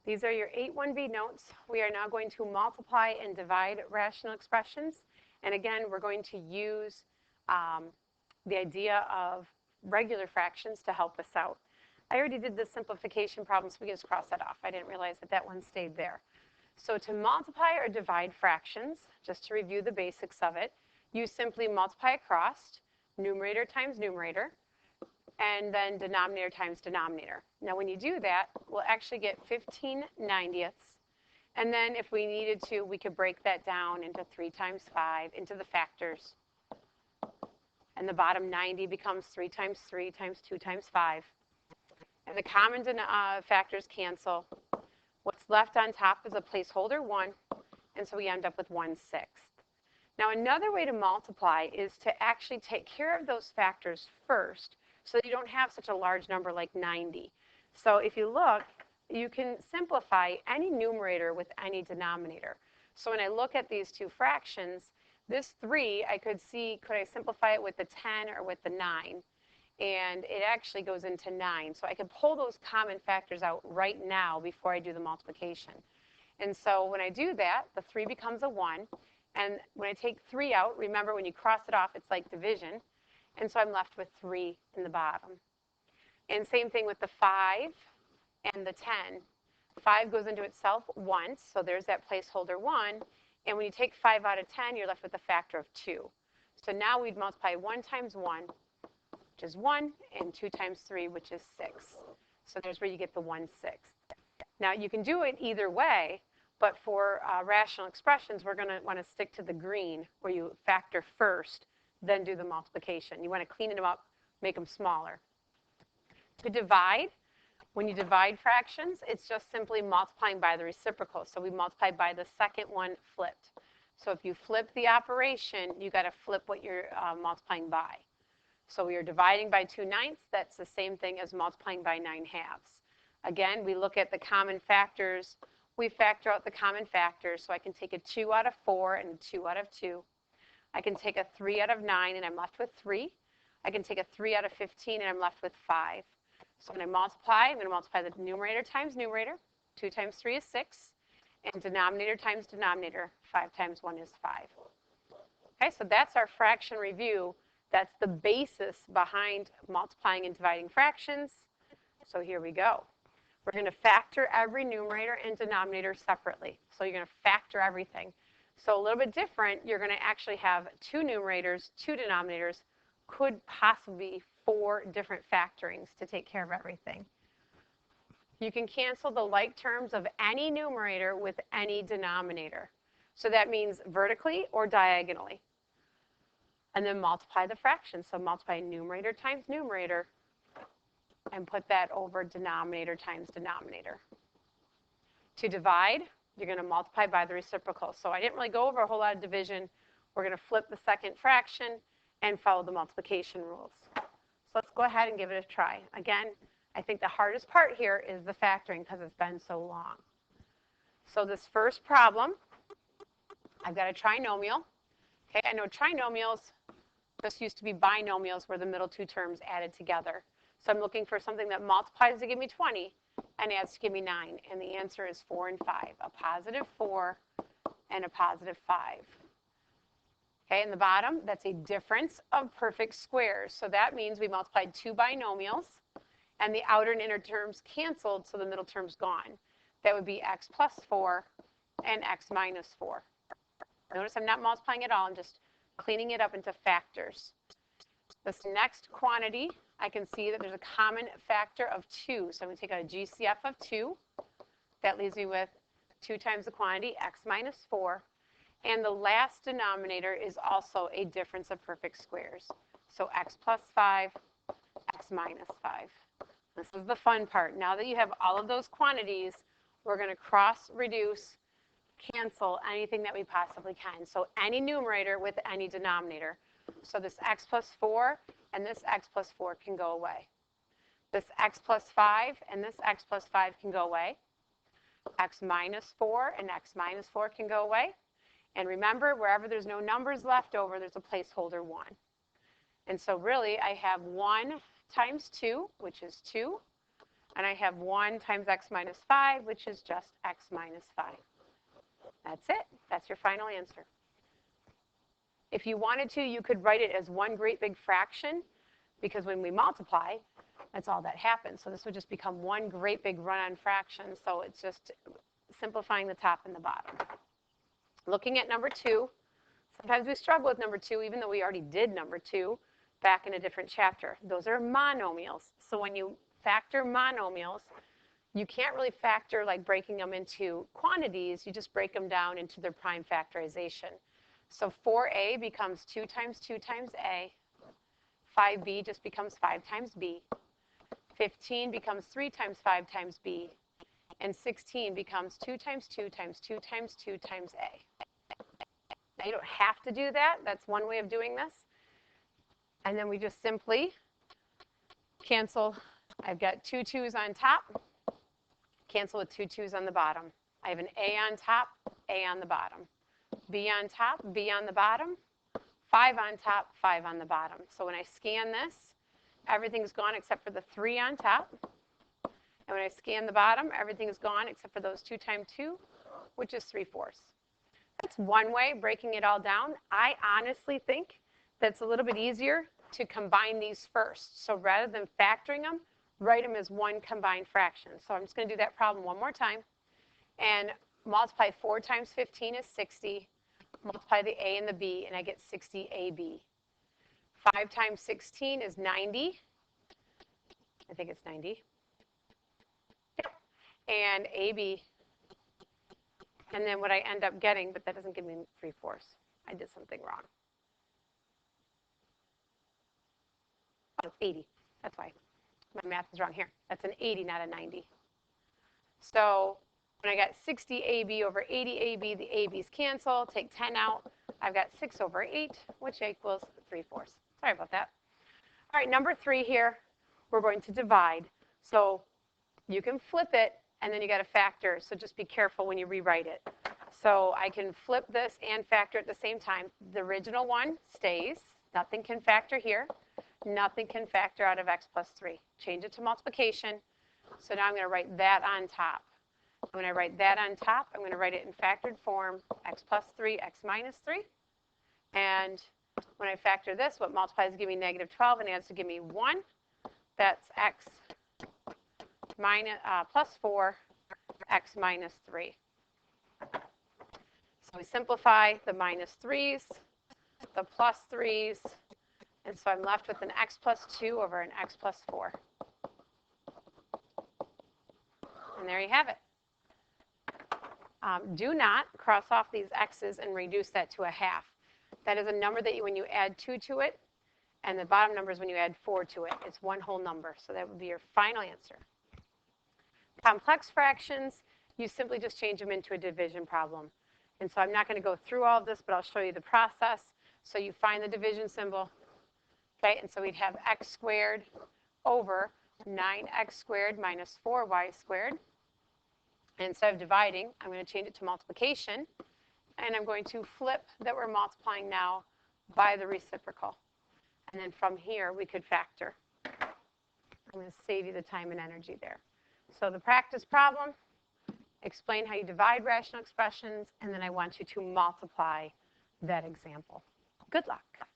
These are your 8-1B notes. We are now going to multiply and divide rational expressions. And again, we're going to use the idea of regular fractions to help us out. I already did the simplification problem, so we can just cross that off. I didn't realize that that one stayed there. So to multiply or divide fractions, just to review the basics of it, you simply multiply across, numerator times numerator, and then denominator times denominator. Now when you do that, we'll actually get 15/90. And then if we needed to, we could break that down into 3 times 5, into the factors. And the bottom 90 becomes 3 times 3 times 2 times 5. And the common factors cancel. What's left on top is a placeholder 1, and so we end up with 1/6. Now another way to multiply is to actually take care of those factors first so that you don't have such a large number like 90. So if you look, you can simplify any numerator with any denominator. So when I look at these two fractions, this 3, I could see, could I simplify it with the 10 or with the 9? And it actually goes into 9. So I could pull those common factors out right now before I do the multiplication. And so when I do that, the 3 becomes a 1. And when I take 3 out, remember when you cross it off, it's like division. And so I'm left with 3 in the bottom. And same thing with the 5 and the 10. 5 goes into itself once, so there's that placeholder 1. And when you take 5 out of 10, you're left with a factor of 2. So now we'd multiply 1 times 1, which is 1, and 2 times 3, which is 6. So there's where you get the 1/6. Now you can do it either way, but for rational expressions, we're going to want to stick to the green, where you factor first, then do the multiplication. You want to clean them up, make them smaller. To divide, when you divide fractions, it's just simply multiplying by the reciprocal. So we multiply by the second one flipped. So if you flip the operation, you got to flip what you're multiplying by. So we are dividing by 2/9. That's the same thing as multiplying by 9/2. Again, we look at the common factors. We factor out the common factors. So I can take a 2 out of 4 and a 2 out of 2. I can take a 3 out of 9 and I'm left with 3. I can take a 3 out of 15 and I'm left with 5. So when I multiply, I'm going to multiply the numerator times numerator. 2 times 3 is 6. And denominator times denominator, 5 times 1 is 5. Okay, so that's our fraction review. That's the basis behind multiplying and dividing fractions. So here we go. We're going to factor every numerator and denominator separately. So you're going to factor everything. So a little bit different, you're going to actually have 2 numerators, 2 denominators, could possibly be 4 different factorings to take care of everything. You can cancel the like terms of any numerator with any denominator. So that means vertically or diagonally. And then multiply the fraction. So multiply numerator times numerator and put that over denominator times denominator. To divide, you're going to multiply by the reciprocal. So I didn't really go over a whole lot of division. We're going to flip the second fraction and follow the multiplication rules. So let's go ahead and give it a try. Again, I think the hardest part here is the factoring because it's been so long. So this first problem, I've got a trinomial. Okay, I know trinomials just used to be binomials where the middle 2 terms added together. So I'm looking for something that multiplies to give me 20 and adds to give me 9. And the answer is 4 and 5, a positive 4 and a positive 5. Okay, in the bottom, that's a difference of perfect squares. So that means we multiplied 2 binomials, and the outer and inner terms canceled, so the middle term's gone. That would be x plus 4 and x minus 4. Notice I'm not multiplying at all. I'm just cleaning it up into factors. This next quantity, I can see that there's a common factor of 2. So I'm going to take a GCF of 2. That leaves me with 2 times the quantity, x minus 4. And the last denominator is also a difference of perfect squares. So x plus 5, x minus 5. This is the fun part. Now that you have all of those quantities, we're going to cross, reduce, cancel anything that we possibly can. So any numerator with any denominator. So this x plus 4 and this x plus 4 can go away. This x plus 5 and this x plus 5 can go away. X minus 4 and x minus 4 can go away. And remember, wherever there's no numbers left over, there's a placeholder 1. And so really, I have 1 times 2, which is 2. And I have 1 times x minus 5, which is just x minus 5. That's it. That's your final answer. If you wanted to, you could write it as one great big fraction, because when we multiply, that's all that happens. So this would just become one great big run-on fraction. So it's just simplifying the top and the bottom. Looking at number 2, sometimes we struggle with number 2, even though we already did number 2 back in a different chapter. Those are monomials. So when you factor monomials, you can't really factor like breaking them into quantities. You just break them down into their prime factorization. So 4a becomes 2 times 2 times a. 5b just becomes 5 times b. 15 becomes 3 times 5 times b. And 16 becomes 2 times 2 times 2 times 2 times a. Now you don't have to do that. That's one way of doing this. And then we just simply cancel. I've got 2 2's on top. Cancel with 2 2's on the bottom. I have an a on top, a on the bottom. B on top, B on the bottom. 5 on top, 5 on the bottom. So when I scan this, everything's gone except for the 3 on top. And when I scan the bottom, everything's gone except for those 2 times 2, which is 3/4. That's one way, breaking it all down. I honestly think that's a little bit easier to combine these first. So rather than factoring them, write them as one combined fraction. So I'm just going to do that problem one more time. And multiply 4 times 15 is 60. Multiply the a and the b, and I get 60ab. 5 times 16 is 90. I think it's 90. Yep. And ab. And then what I end up getting, but that doesn't give me 3/4. I did something wrong. Oh, 80. That's why. My math is wrong here. That's an 80, not a 90. So when I got 60ab over 80ab, the ab's cancel. Take 10 out. I've got 6 over 8, which equals 3/4. Sorry about that. All right, number 3 here, we're going to divide. So you can flip it, and then you got to factor. So just be careful when you rewrite it. So I can flip this and factor at the same time. The original one stays. Nothing can factor here. Nothing can factor out of x plus 3. Change it to multiplication. So now I'm going to write that on top. When I write that on top, I'm going to write it in factored form, x plus 3, x minus 3. And when I factor this, what multiplies to give me negative 12 and adds to give me 1. That's x minus, plus 4, x minus 3. So we simplify the minus 3's, the plus 3's, and so I'm left with an x plus 2 over an x plus 4. And there you have it. Do not cross off these x's and reduce that to a half. That is a number that when you add 2 to it, and the bottom number is when you add 4 to it. It's one whole number, so that would be your final answer. Complex fractions, you simply just change them into a division problem. And so I'm not going to go through all of this, but I'll show you the process. So you find the division symbol, okay? And so we'd have x squared over 9x squared minus 4y squared. And instead of dividing, I'm going to change it to multiplication. And I'm going to flip that we're multiplying now by the reciprocal. And then from here, we could factor. I'm going to save you the time and energy there. So the practice problem, explain how you divide rational expressions, and then I want you to multiply that example. Good luck.